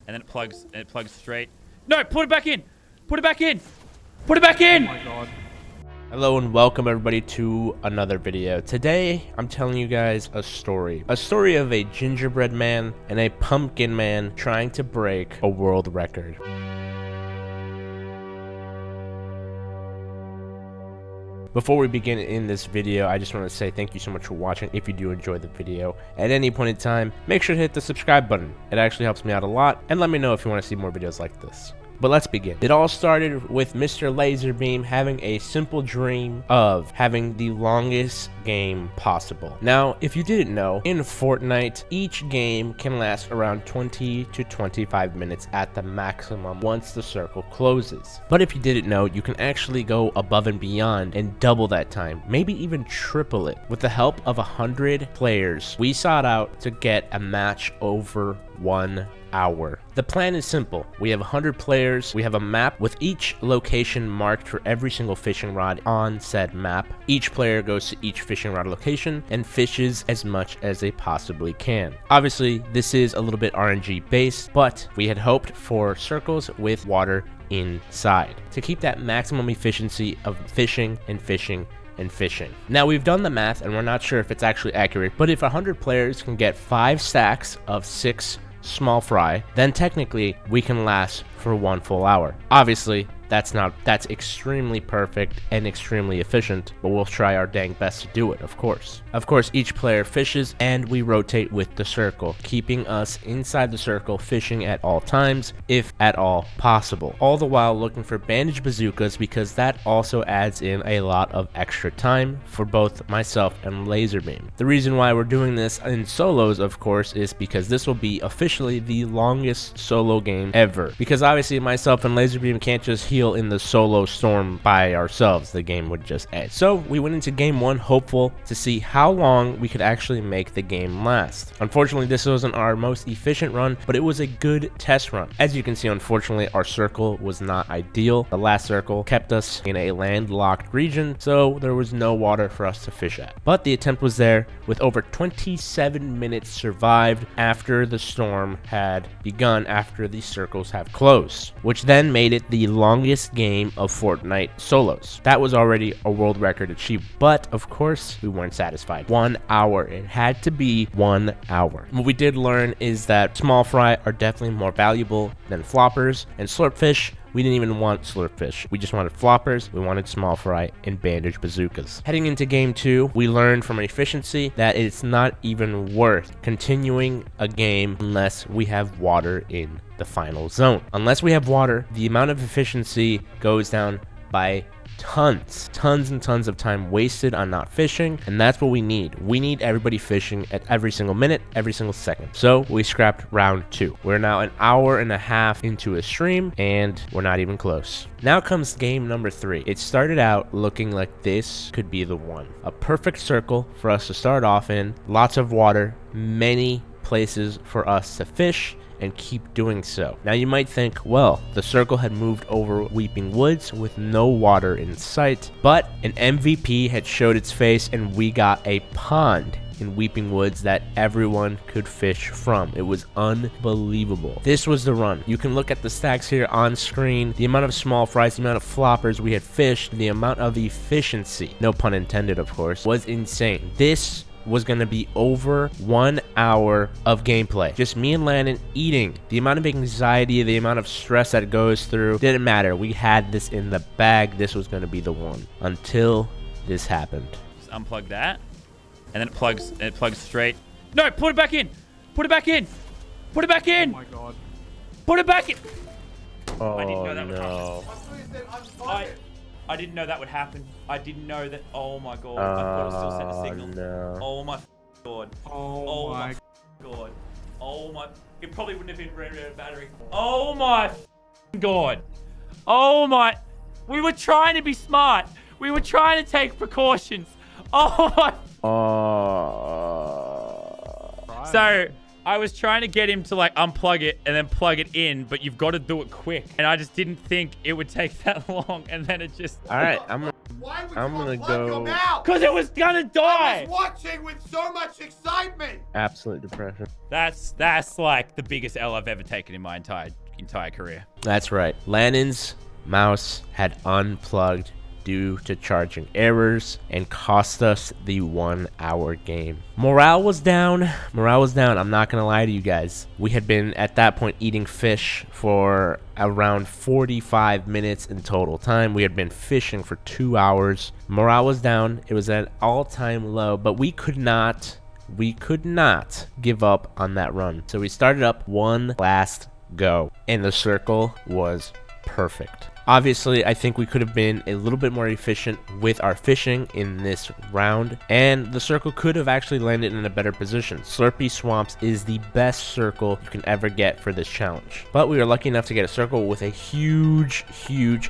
and then it plugs straight. No, put it back in. Put it back in. Put it back in. Oh my god. Hello and welcome everybody to another video. Today, I'm telling you guys a story. A story of a gingerbread man and a pumpkin man trying to break a world record. Before we begin in this video, I just want to say thank you so much for watching. If you do enjoy the video, at any point in time, make sure to hit the subscribe button. It actually helps me out a lot, and let me know if you want to see more videos like this. But let's begin. It all started with Mr. LAZARBEAM having a simple dream of having the longest game possible. Now, if you didn't know, in Fortnite, each game can last around 20 to 25 minutes at the maximum once the circle closes. But if you didn't know, you can actually go above and beyond and double that time, maybe even triple it. With the help of 100 players, we sought out to get a match over 1 hour. The plan is simple. We have 100 players, we have a map with each location marked for every single fishing rod on said map. Each player goes to each fishing rod location and fishes as much as they possibly can. Obviously, this is a little bit RNG based, but we had hoped for circles with water inside to keep that maximum efficiency of fishing and fishing and fishing. Now, we've done the math and we're not sure if it's actually accurate, but if 100 players can get 5 stacks of 6 small fry, then technically we can last for 1 full hour. Obviously, that's extremely perfect and extremely efficient, but we'll try our dang best to do it, of course. Of course, each player fishes and we rotate with the circle, keeping us inside the circle fishing at all times, if at all possible. All the while looking for bandage bazookas because that also adds in a lot of extra time for both myself and LAZARBEAM. The reason why we're doing this in solos, of course, is because this will be officially the longest solo game ever. Because obviously myself and LAZARBEAM can't just heal in the solo storm by ourselves. The game would just end. So we went into game 1 hopeful to see how long we could actually make the game last. Unfortunately, this wasn't our most efficient run, but it was a good test run. As you can see, unfortunately, our circle was not ideal. The last circle kept us in a landlocked region, so there was no water for us to fish at. But the attempt was there, with over 27 minutes survived after the storm had begun, after the circles have closed, which then made it the longest game of Fortnite solos. That was already a world record achieved, but of course we weren't satisfied. 1 hour. It had to be 1 hour. What we did learn is that small fry are definitely more valuable than floppers, and slurp fish, we didn't even want slurp fish. We just wanted floppers, we wanted small fry, and bandage bazookas. Heading into game 2, we learned from efficiency that it's not even worth continuing a game unless we have water in the final zone. Unless we have water, the amount of efficiency goes down by tons and tons of time wasted on not fishing, and that's what we need. We need everybody fishing at every single minute, every single second. So we scrapped round 2. We're now an hour and a half into a stream and we're not even close. Now comes game number 3. It started out looking like this could be the one. A perfect circle for us to start off in, lots of water, many places for us to fish, and keep doing so. Now you might think, well, the circle had moved over Weeping Woods with no water in sight, but an MVP had showed its face and we got a pond in Weeping Woods that everyone could fish from. It was unbelievable. This was the run. You can look at the stacks here on screen, the amount of small fries, the amount of floppers we had fished, the amount of efficiency, no pun intended of course, was insane. This was going to be over 1 hour of gameplay. Just me and Landon eating. The amount of anxiety, the amount of stress that goes through, didn't matter. We had this in the bag. This was going to be the one until this happened. Just unplug that, and then it plugs straight. No, put it back in. Put it back in. Put it back in. Oh my god. Put it back in. Oh, I didn't know that would no. I didn't know that would happen. I didn't know that. Oh my god. I thought it still sent a signal. No. Oh my god. Oh my god. Oh my. It probably wouldn't have been ran out of battery. Oh my god. Oh my. We were trying to be smart. We were trying to take precautions. Oh my. So I was trying to get him to like unplug it and then plug it in, but you've got to do it quick. And I just didn't think it would take that long. And then it just... All right, Why would I'm you gonna unplug your go- mouth? Because it was gonna I die. was watching with so much excitement. Absolute depression. That's like the biggest L I've ever taken in my entire career. That's right. Lannon's mouse had unplugged due to charging errors and cost us the 1 hour game. Morale was down. I'm not gonna lie to you guys. We had been at that point eating fish for around 45 minutes in total time. We had been fishing for 2 hours. Morale was down. It was at an all-time low, but we could not give up on that run. So we started up one last go, and the circle was perfect. Obviously, I think we could have been a little bit more efficient with our fishing in this round, and the circle could have actually landed in a better position. Slurpy Swamps is the best circle you can ever get for this challenge. But we were lucky enough to get a circle with a huge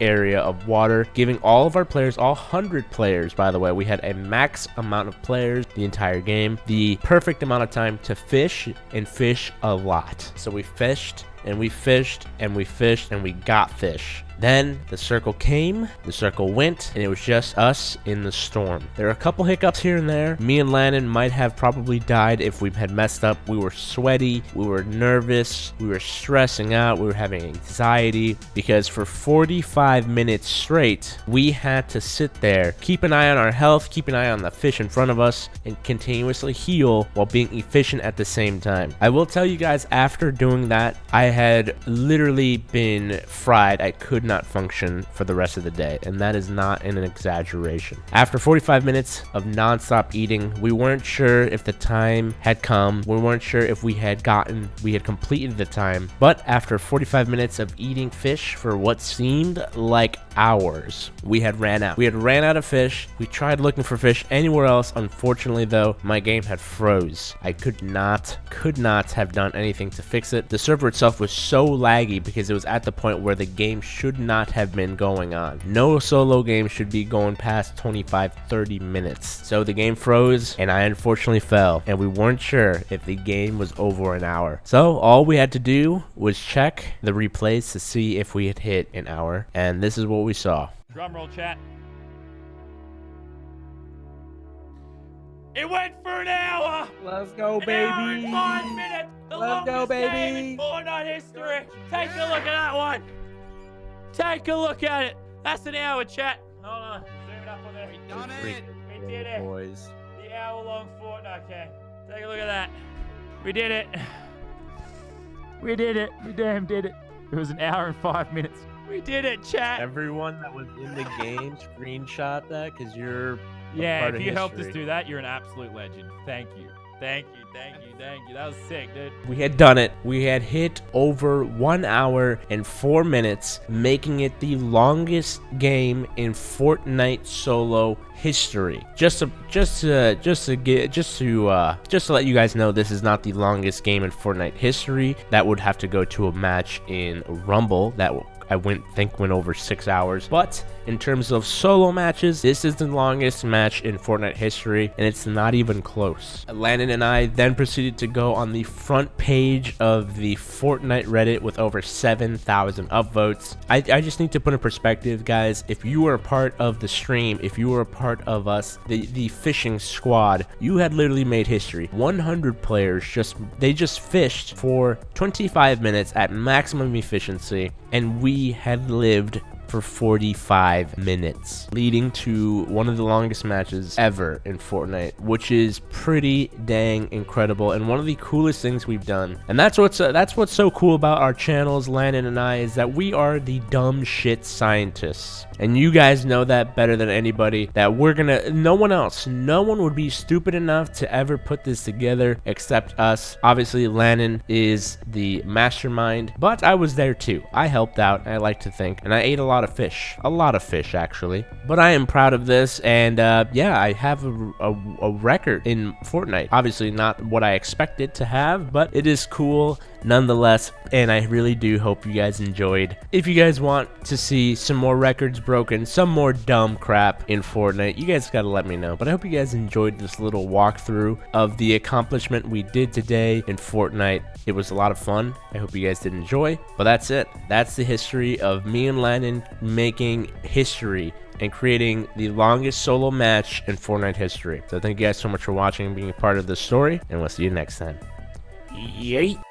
area of water, giving all of our players, all 100 players, by the way, we had a max amount of players the entire game, the perfect amount of time to fish and fish a lot. So we fished and we fished and we fished and we got fish. Then the circle came, the circle went, and it was just us in the storm. There are a couple hiccups here and there. Me and Lannon might have probably died if we had messed up. We were sweaty, we were nervous, we were stressing out, we were having anxiety, because for 45 minutes straight, we had to sit there, keep an eye on our health, keep an eye on the fish in front of us, and continuously heal while being efficient at the same time. I will tell you guys, after doing that, I had literally been fried. I could not function for the rest of the day, and that is not an exaggeration. After 45 minutes of non-stop eating, we weren't sure if the time had come. We weren't sure if we had completed the time, but after 45 minutes of eating fish for what seemed like hours, we had ran out. We had ran out of fish. We tried looking for fish anywhere else. Unfortunately, though, my game had froze. I could not have done anything to fix it. The server itself was so laggy because it was at the point where the game should not have been going on. No solo game should be going past 25-30 minutes. So the game froze and I unfortunately fell, and we weren't sure if the game was over an hour. So all we had to do was check the replays to see if we had hit an hour, and this is what we saw. Drum roll, chat. It went for an hour. Let's go, An hour and 5 minutes. The Let's go, longest game baby. in Fortnite history. Take a look at that one. Take a look at it. That's an hour, chat. Hold on. Zoom it up on there. We done it. We did it. Boys. The hour-long Fortnite game. Take a look at that. We did it. We did it. We damn did it. It was an hour and 5 minutes. We did it, chat. Everyone that was in the game, screenshot that, because you're Yeah, part if of you helped us history. do that, you're an absolute legend. Thank you. Thank you, thank you, thank you. That was sick, dude. We had done it. We had hit over 1 hour and 4 minutes, making it the longest game in Fortnite solo history. Just to let you guys know, this is not the longest game in Fortnite history. That would have to go to a match in Rumble that I think went over 6 hours. But in terms of solo matches, this is the longest match in Fortnite history, and it's not even close. Landon and I then proceeded to go on the front page of the Fortnite Reddit with over 7,000 upvotes. I just need to put in perspective, guys. If you were a part of the stream, if you were a part of us, the fishing squad, you had literally made history. 100 players just fished for 25 minutes at maximum efficiency, and we had lived for 45 minutes, leading to one of the longest matches ever in Fortnite, which is pretty dang incredible and one of the coolest things we've done. And that's what's so cool about our channels, Landon and I, is that we are the dumb shit scientists. And you guys know that better than anybody, that no one would be stupid enough to ever put this together except us. Obviously, Landon is the mastermind, but I was there too. I helped out, I like to think, and I ate a lot of fish actually. But I am proud of this, and yeah, I have a record in Fortnite. Obviously not what I expected to have, but it is cool, nonetheless, and I really do hope you guys enjoyed. If you guys want to see some more records broken, some more dumb crap in Fortnite, you guys gotta let me know. But I hope you guys enjoyed this little walkthrough of the accomplishment we did today in Fortnite. It was a lot of fun. I hope you guys did enjoy. But that's it. That's the history of me and Landon making history and creating the longest solo match in Fortnite history. So thank you guys so much for watching and being a part of this story, and we'll see you next time. Yeet.